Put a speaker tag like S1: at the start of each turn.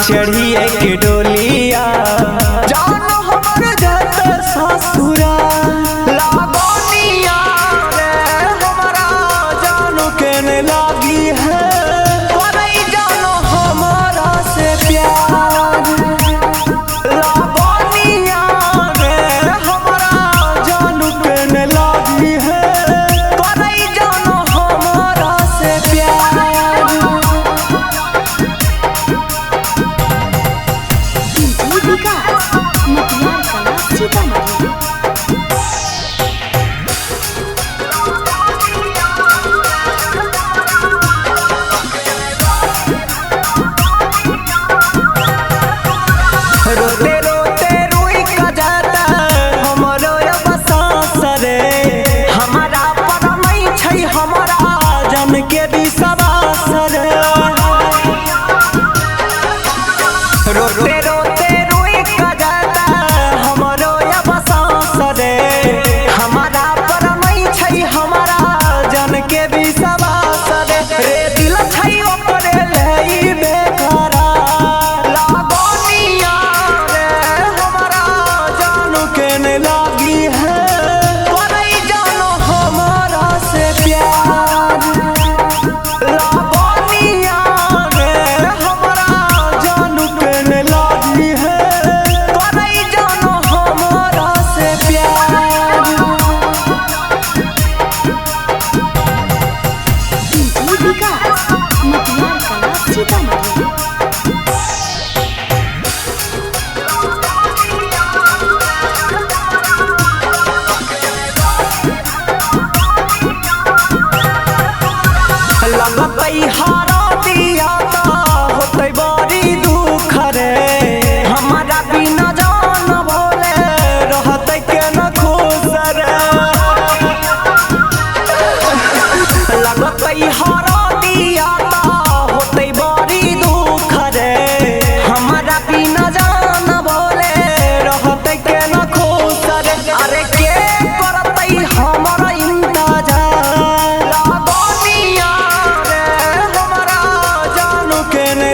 S1: चढ़िए के डोलिया जान हमर जात ससुरा लागनिया रे हमरा जानो के न लागी है करई जानो हमरा से प्यार लागनिया रे हमरा जानो के न लागी है करई जानो हमरा से प्यार। रोते रोते रुई का जाता हमरो बसास रे हमारा पर नहीं छै हमारा जन के विश्वास रे रोते रोते रुई का जाता हमरो बसास रे हमारा पर नहीं छै हमारा जन के विश्वास रे दिल छै ओकरे लई बेकरार लागी है करई जानो हमरा से प्यार लागनिया रे हमरा जानो के न लागी है करई जानो हमरा से प्यार। लगतई हारा दिया ता होतई बड़ी दुख रे हमारा बिना जान भोले रहतई के न खुश रे लगतई हारा दिया ता होतई बड़ी दुख रे हमारा बिना जान भोले रहतई के न खुश रे अरे के करतई हमरा इंतजार लागनिया रे हमरा जानो के न